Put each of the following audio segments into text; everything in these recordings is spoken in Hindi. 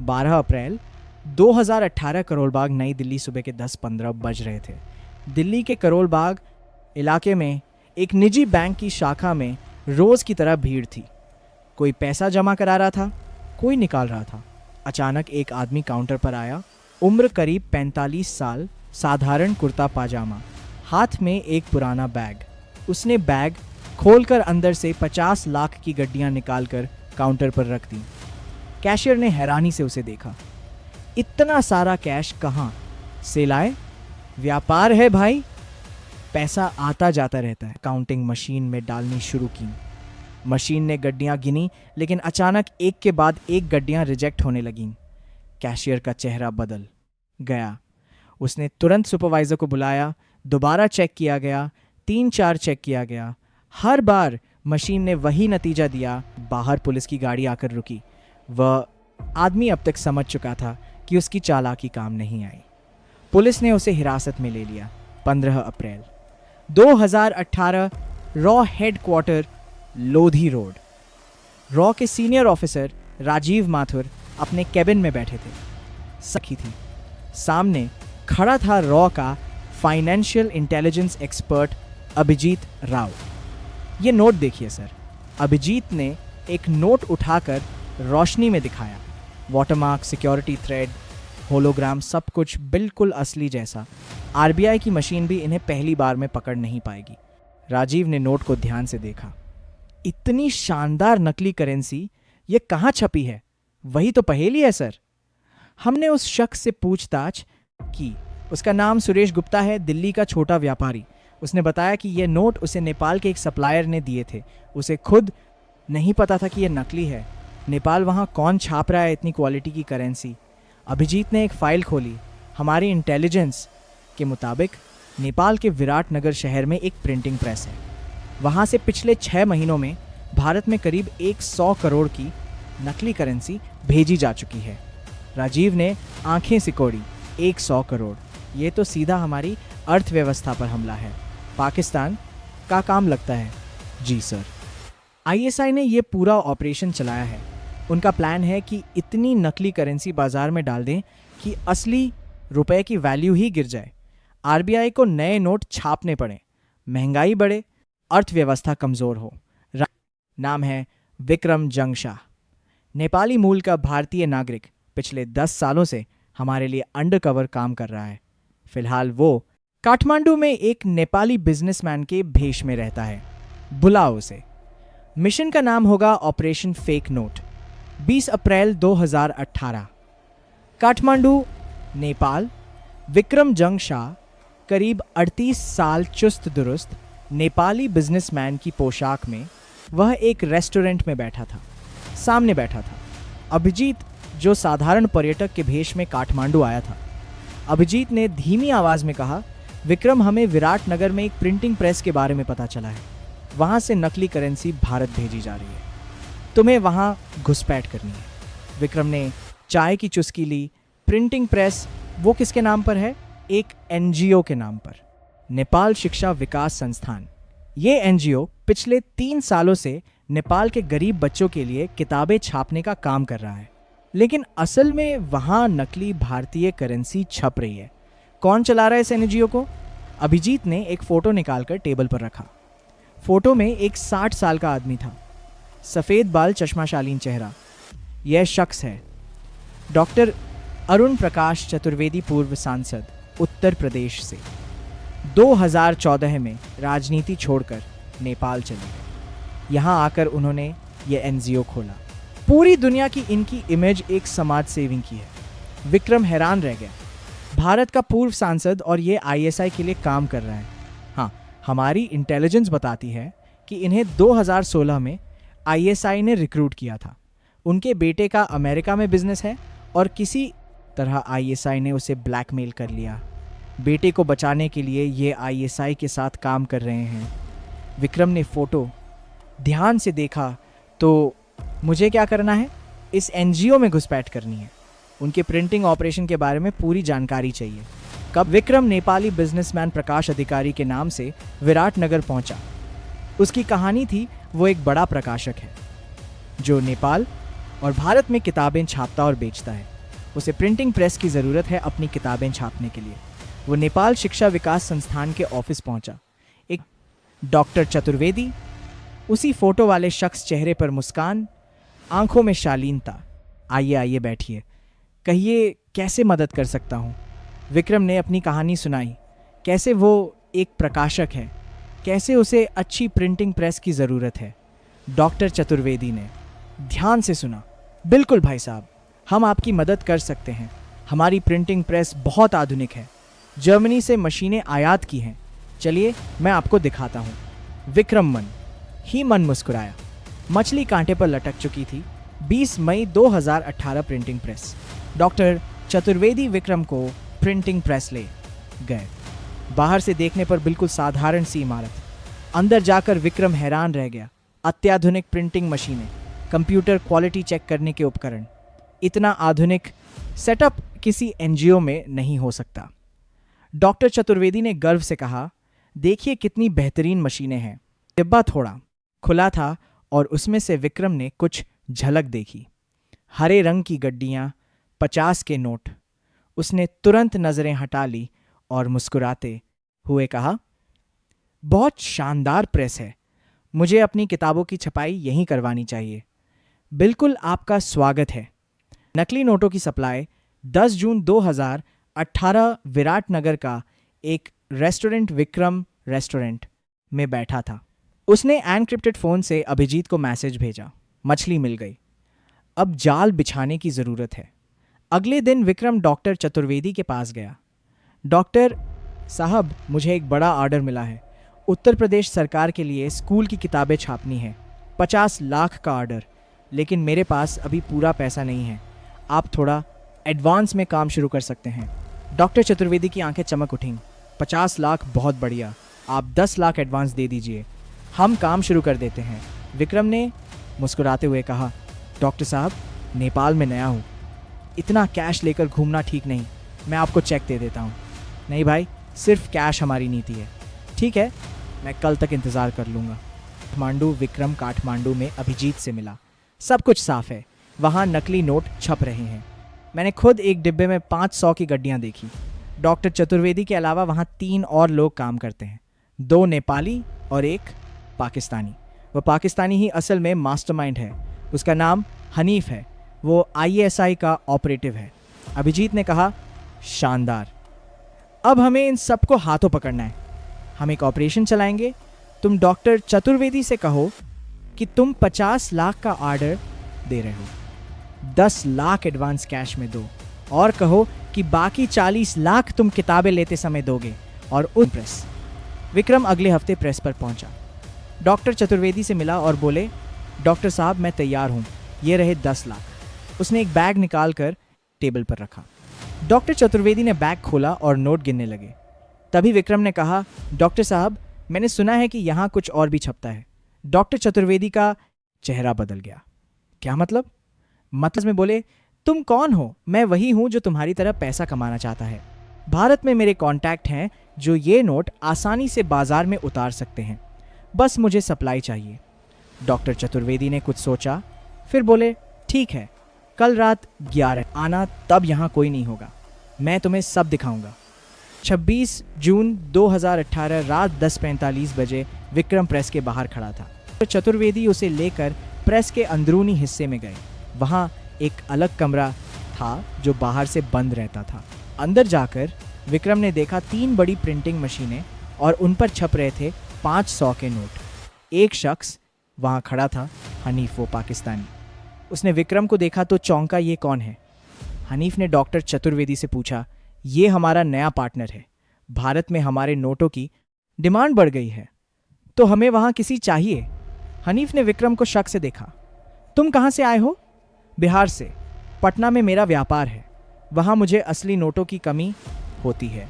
12 अप्रैल 2018 करोल बाग नई दिल्ली सुबह के 10:15 बज रहे थे। दिल्ली के करोल बाग इलाके में एक निजी बैंक की शाखा में रोज़ की तरह भीड़ थी। कोई पैसा जमा करा रहा था, कोई निकाल रहा था। अचानक एक आदमी काउंटर पर आया। उम्र करीब 45 साल, साधारण कुर्ता पाजामा, हाथ में एक पुराना बैग। उसने बैग खोलकर अंदर से 50 लाख की गड्डियां निकालकर काउंटर पर रख दी। कैशियर ने हैरानी से उसे देखा। इतना सारा कैश कहाँ से लाए? व्यापार है भाई, पैसा आता जाता रहता है। काउंटिंग मशीन में डालनी शुरू की। मशीन ने गड्डियां गिनी, लेकिन अचानक एक के बाद एक गड्डियां रिजेक्ट होने लगीं। कैशियर का चेहरा बदल गया। उसने तुरंत सुपरवाइजर को बुलाया। दोबारा चेक किया गया, 3-4 चेक किया गया। हर बार मशीन ने वही नतीजा दिया। बाहर पुलिस की गाड़ी आकर रुकी। वह आदमी अब तक समझ चुका था कि उसकी चालाकी काम नहीं आई। पुलिस ने उसे हिरासत में ले लिया। 15 अप्रैल 2018 raw headquarter, Lodhi road. Raw के सीनियर ऑफिसर राजीव माथुर अपने कैबिन में बैठे थे। सखी थी। सामने खड़ा था रॉ का financial intelligence expert Abhijeet Rao. ये नोट देखिए सर। अभिजीत ने एक नोट उठाकर रोशनी में दिखाया। वाटरमार्क, सिक्योरिटी थ्रेड, होलोग्राम, सब कुछ बिल्कुल असली जैसा। आरबीआई की मशीन भी इन्हें पहली बार में पकड़ नहीं पाएगी। राजीव ने नोट को ध्यान से देखा। इतनी शानदार नकली करेंसी, ये कहाँ छपी है? वही तो पहेली है सर। हमने उस शख्स से पूछताछ की। उसका नाम सुरेश गुप्ता है, दिल्ली का छोटा व्यापारी। उसने बताया कि यह नोट उसे नेपाल के एक सप्लायर ने दिए थे। उसे खुद नहीं पता था कि यह नकली है। नेपाल वहाँ कौन छाप रहा है इतनी क्वालिटी की करेंसी? अभिजीत ने एक फाइल खोली। हमारी इंटेलिजेंस के मुताबिक नेपाल के विराटनगर शहर में एक प्रिंटिंग प्रेस है। वहाँ से पिछले 6 महीनों में भारत में करीब 100 करोड़ की नकली करेंसी भेजी जा चुकी है। राजीव ने आंखें सिकोड़ी। 100 करोड़, ये तो सीधा हमारी अर्थव्यवस्था पर हमला है। पाकिस्तान का काम लगता है। जी सर। आईएसआई ने यह पूरा ऑपरेशन चलाया है। उनका प्लान है कि इतनी नकली करेंसी बाजार में डाल दें कि असली रुपए की वैल्यू ही गिर जाए। आरबीआई को नए नोट छापने पड़े, महंगाई बढ़े, अर्थव्यवस्था कमजोर हो। नाम है विक्रम जंगशाह। नेपाली मूल का भारतीय नागरिक, पिछले 10 सालों से हमारे लिए अंडरकवर काम कर रहा है। फिलहाल वो काठमांडू में एक नेपाली बिजनेसमैन के भेष में रहता है। बुलाओ उसे। मिशन का नाम होगा ऑपरेशन फेक नोट। 20 अप्रैल 2018 काठमांडू, नेपाल। विक्रम जंगशाह करीब 38 साल, चुस्त दुरुस्त नेपाली बिजनेसमैन की पोशाक में वह एक रेस्टोरेंट में बैठा था। सामने बैठा था अभिजीत, जो साधारण पर्यटक के भेष में काठमांडू आया था। अभिजीत ने धीमी आवाज में कहा, विक्रम, हमें विराटनगर में एक प्रिंटिंग प्रेस के बारे में पता चला है। वहां से नकली करेंसी भारत भेजी जा रही है। तुम्हें वहां घुसपैठ करनी है। विक्रम ने चाय की चुस्की ली। प्रिंटिंग प्रेस वो किसके नाम पर है? एक एनजीओ के नाम पर, नेपाल शिक्षा विकास संस्थान। ये एनजीओ पिछले 3 सालों से नेपाल के गरीब बच्चों के लिए किताबें छापने का काम कर रहा है। लेकिन असल में वहां नकली भारतीय करेंसी छप रही है। कौन चला रहा है इस एनजीओ को? अभिजीत ने एक फोटो निकालकर टेबल पर रखा। फोटो में एक 60 साल का आदमी था। सफेद बाल, चश्माशालीन चेहरा। यह शख्स है डॉक्टर अरुण प्रकाश चतुर्वेदी, पूर्व सांसद, उत्तर प्रदेश से। 2014 में राजनीति छोड़कर नेपाल चले गए। यहाँ आकर उन्होंने ये एनजीओ खोला। पूरी दुनिया की इनकी इमेज एक समाज सेवी की है। विक्रम हैरान रह गया। भारत का पूर्व सांसद और ये आईएसआई के लिए काम कर रहा है। हाँ, हमारी इंटेलिजेंस बताती है कि इन्हें 2016 में आईएसआई ने रिक्रूट किया था। उनके बेटे का अमेरिका में बिजनेस है और किसी तरह आईएसआई ने उसे ब्लैकमेल कर लिया। बेटे को बचाने के लिए ये आईएसआई के साथ काम कर रहे हैं। विक्रम ने फोटो ध्यान से देखा। तो मुझे क्या करना है? इस एनजीओ में घुसपैठ करनी है। उनके प्रिंटिंग ऑपरेशन के बारे में पूरी जानकारी चाहिए। कब विक्रम नेपाली बिजनेसमैन प्रकाश अधिकारी के नाम से विराटनगर पहुंचा। उसकी कहानी थी, वो एक बड़ा प्रकाशक है जो नेपाल और भारत में किताबें छापता और बेचता है। उसे प्रिंटिंग प्रेस की ज़रूरत है अपनी किताबें छापने के लिए। वो नेपाल शिक्षा विकास संस्थान के ऑफिस पहुंचा। एक डॉक्टर चतुर्वेदी, उसी फोटो वाले शख्स, चेहरे पर मुस्कान, आंखों में शालीनता। आइए आइए बैठिए, कहिए कैसे मदद कर सकता हूँ। विक्रम ने अपनी कहानी सुनाई, कैसे वो एक प्रकाशक है, कैसे उसे अच्छी प्रिंटिंग प्रेस की ज़रूरत है। डॉक्टर चतुर्वेदी ने ध्यान से सुना। बिल्कुल भाई साहब, हम आपकी मदद कर सकते हैं। हमारी प्रिंटिंग प्रेस बहुत आधुनिक है, जर्मनी से मशीनें आयात की हैं। चलिए मैं आपको दिखाता हूँ। विक्रम मन मुस्कुराया। मछली कांटे पर लटक चुकी थी। 20 मई 2018 printing press. Doctor Chaturvedi Vikram को प्रिंटिंग प्रेस ले गए। बाहर से देखने पर बिल्कुल साधारण सी इमारत, अंदर जाकर विक्रम हैरान रह गया। अत्याधुनिक प्रिंटिंग मशीनें, कंप्यूटर क्वालिटी चेक करने के उपकरण, इतना आधुनिक सेटअप किसी एनजीओ में नहीं हो सकता। डॉक्टर चतुर्वेदी ने गर्व से कहा, देखिए कितनी बेहतरीन मशीनें हैं। डिब्बा थोड़ा खुला था और उसमें से विक्रम ने कुछ झलक देखी। हरे रंग की गड्डियां, 50 के नोट। उसने तुरंत नजरें हटा ली और मुस्कुराते हुए कहा, बहुत शानदार प्रेस है, मुझे अपनी किताबों की छपाई यहीं करवानी चाहिए। बिल्कुल आपका स्वागत है। नकली नोटों की सप्लाई 10 जून 2018 विराटनगर का एक रेस्टोरेंट, विक्रम रेस्टोरेंट में बैठा था। उसने एनक्रिप्टेड फ़ोन से अभिजीत को मैसेज भेजा, मछली मिल गई, अब जाल बिछाने की ज़रूरत है। अगले दिन विक्रम डॉक्टर चतुर्वेदी के पास गया। डॉक्टर साहब, मुझे एक बड़ा ऑर्डर मिला है। उत्तर प्रदेश सरकार के लिए स्कूल की किताबें छापनी है। 50 लाख का ऑर्डर, लेकिन मेरे पास अभी पूरा पैसा नहीं है। आप थोड़ा एडवांस में काम शुरू कर सकते हैं। डॉक्टर चतुर्वेदी की आंखें चमक उठीं। 50 लाख बहुत बढ़िया, आप 10 लाख एडवांस दे दीजिए, हम काम शुरू कर देते हैं। विक्रम ने मुस्कुराते हुए कहा, डॉक्टर साहब, नेपाल में नया हूँ, इतना कैश लेकर घूमना ठीक नहीं, मैं आपको चेक दे देता हूँ। नहीं भाई, सिर्फ कैश हमारी नीति है। ठीक है, मैं कल तक इंतज़ार कर लूँगा। काठमांडू। विक्रम काठमांडू में अभिजीत से मिला। सब कुछ साफ है, वहाँ नकली नोट छप रहे हैं। मैंने खुद एक डिब्बे में 500 की गड्डियाँ देखी। डॉक्टर चतुर्वेदी के अलावा वहाँ 3 और लोग काम करते हैं, 2 नेपाली और 1 पाकिस्तानी। वह पाकिस्तानी ही असल में मास्टरमाइंड है। उसका नाम हनीफ है, वो ISI का ऑपरेटिव है। अभिजीत ने कहा, शानदार, अब हमें इन सबको हाथों पकड़ना है। हम एक ऑपरेशन चलाएंगे। तुम डॉक्टर चतुर्वेदी से कहो कि तुम 50 लाख का ऑर्डर दे रहे हो, 10 लाख एडवांस कैश में दो, और कहो कि बाकी 40 लाख तुम किताबें लेते समय दोगे। और उन प्रेस। विक्रम अगले हफ्ते प्रेस पर पहुंचा। डॉक्टर चतुर्वेदी से मिला और बोले, डॉक्टर साहब, मैं तैयार हूँ, ये रहे 10 लाख। उसने एक बैग निकाल कर टेबल पर रखा। डॉक्टर चतुर्वेदी ने बैग खोला और नोट गिनने लगे। तभी विक्रम ने कहा, डॉक्टर साहब, मैंने सुना है कि यहाँ कुछ और भी छपता है। डॉक्टर चतुर्वेदी का चेहरा बदल गया। क्या मतलब? मतलब में बोले, तुम कौन हो? मैं वही हूँ जो तुम्हारी तरह पैसा कमाना चाहता है। भारत में मेरे कॉन्टैक्ट हैं जो ये नोट आसानी से बाजार में उतार सकते हैं, बस मुझे सप्लाई चाहिए। डॉक्टर चतुर्वेदी ने कुछ सोचा, फिर बोले, ठीक है, कल रात 11 आना, तब यहाँ कोई नहीं होगा, मैं तुम्हें सब दिखाऊंगा। 26 जून 2018 रात 10:45 बजे विक्रम प्रेस के बाहर खड़ा था। तो चतुर्वेदी उसे लेकर प्रेस के अंदरूनी हिस्से में गए। वहाँ एक अलग कमरा था जो बाहर से बंद रहता था। अंदर जाकर विक्रम ने देखा 3 बड़ी प्रिंटिंग मशीनें और उन पर छप रहे थे 500 के नोट। एक शख्स वहाँ खड़ा था, हनीफ, वो पाकिस्तानी। उसने विक्रम को देखा तो चौंका, ये कौन है? हनीफ ने डॉक्टर चतुर्वेदी से पूछा, ये हमारा नया पार्टनर है। भारत में हमारे नोटों की डिमांड बढ़ गई है, तो हमें वहाँ किसी चाहिए। हनीफ ने विक्रम को शक से देखा। तुम कहाँ से आए हो? बिहार से। पटना में मेरा व्यापार है, वहाँ मुझे असली नोटों की कमी होती है।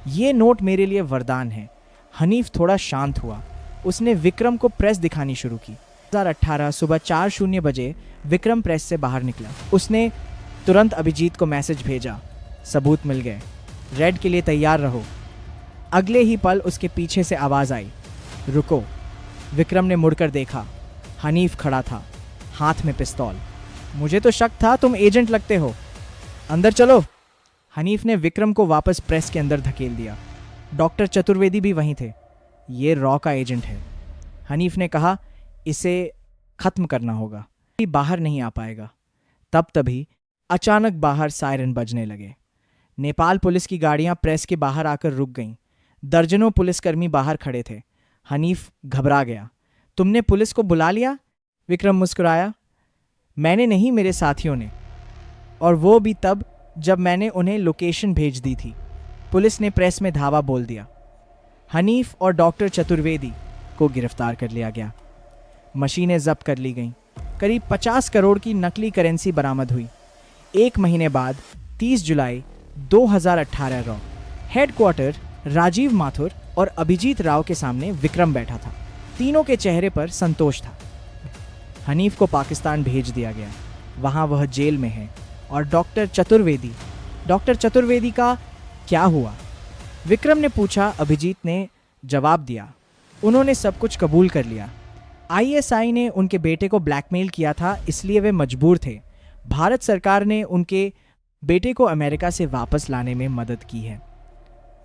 ये नोट मेरे लिए वरदान है। हनीफ थोड़ा शांत हुआ। उसने विक्रम को प्रेस दिखानी शुरू की। 2018 सुबह 4:00 बजे विक्रम प्रेस से बाहर निकला। उसने तुरंत अभिजीत को मैसेज भेजा, सबूत मिल गए, रेड के लिए तैयार रहो। अगले ही पल उसके पीछे से आवाज़ आई, रुको। विक्रम ने मुड़कर देखा। हनीफ खड़ा था, हाथ में पिस्तौल। मुझे तो शक था तुम एजेंट लगते हो। अंदर चलो। हनीफ ने विक्रम को वापस प्रेस के अंदर धकेल दिया। डॉक्टर चतुर्वेदी भी वहीं थे। ये रॉ का एजेंट है। हनीफ ने कहा, इसे खत्म करना होगा, बाहर नहीं आ पाएगा। तभी अचानक बाहर सायरन बजने लगे। नेपाल पुलिस की गाड़ियां प्रेस के बाहर आकर रुक गईं। दर्जनों पुलिसकर्मी बाहर खड़े थे। हनीफ घबरा गया। तुमने पुलिस को बुला लिया? विक्रम मुस्कुराया। मैंने नहीं, मेरे साथियों ने, और वो भी तब जब मैंने उन्हें लोकेशन भेज दी थी। पुलिस ने प्रेस में धावा बोल दिया। हनीफ और डॉक्टर चतुर्वेदी को गिरफ्तार कर लिया गया। मशीनें जब्त कर ली गईं। करीब 50 करोड़ की नकली करेंसी बरामद हुई। एक महीने बाद 30 जुलाई 2018 रॉ हेडक्वार्टर राजीव माथुर और अभिजीत राव के सामने विक्रम बैठा था। तीनों के चेहरे पर संतोष था। हनीफ को पाकिस्तान भेज दिया गया। वहां वह जेल में है। और डॉक्टर चतुर्वेदी का क्या हुआ? विक्रम ने पूछा। अभिजीत ने जवाब दिया। उन्होंने सब कुछ कबूल कर लिया। आईएसआई ने उनके बेटे को ब्लैकमेल किया था, इसलिए वे मजबूर थे। भारत सरकार ने उनके बेटे को अमेरिका से वापस लाने में मदद की है।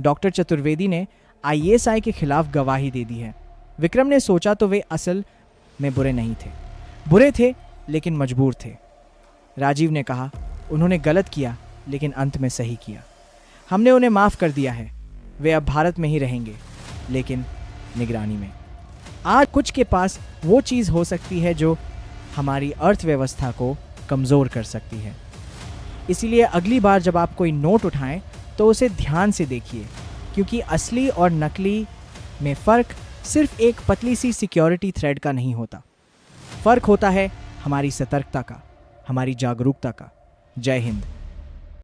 डॉक्टर चतुर्वेदी ने आईएसआई के खिलाफ गवाही दे दी है। विक्रम ने सोचा तो वे असल में बुरे नहीं थे। बुरे थे लेकिन मजबूर थे। राजीव ने कहा, उन्होंने गलत किया लेकिन अंत में सही किया। हमने उन्हें माफ़ कर दिया है। वे अब भारत में ही रहेंगे, लेकिन निगरानी में। आज कुछ के पास वो चीज़ हो सकती है जो हमारी अर्थव्यवस्था को कमज़ोर कर सकती है। इसीलिए अगली बार जब आप कोई नोट उठाएं तो उसे ध्यान से देखिए, क्योंकि असली और नकली में फ़र्क सिर्फ एक पतली सी सिक्योरिटी थ्रेड का नहीं होता। फ़र्क होता है हमारी सतर्कता का, हमारी जागरूकता का। जय हिंद।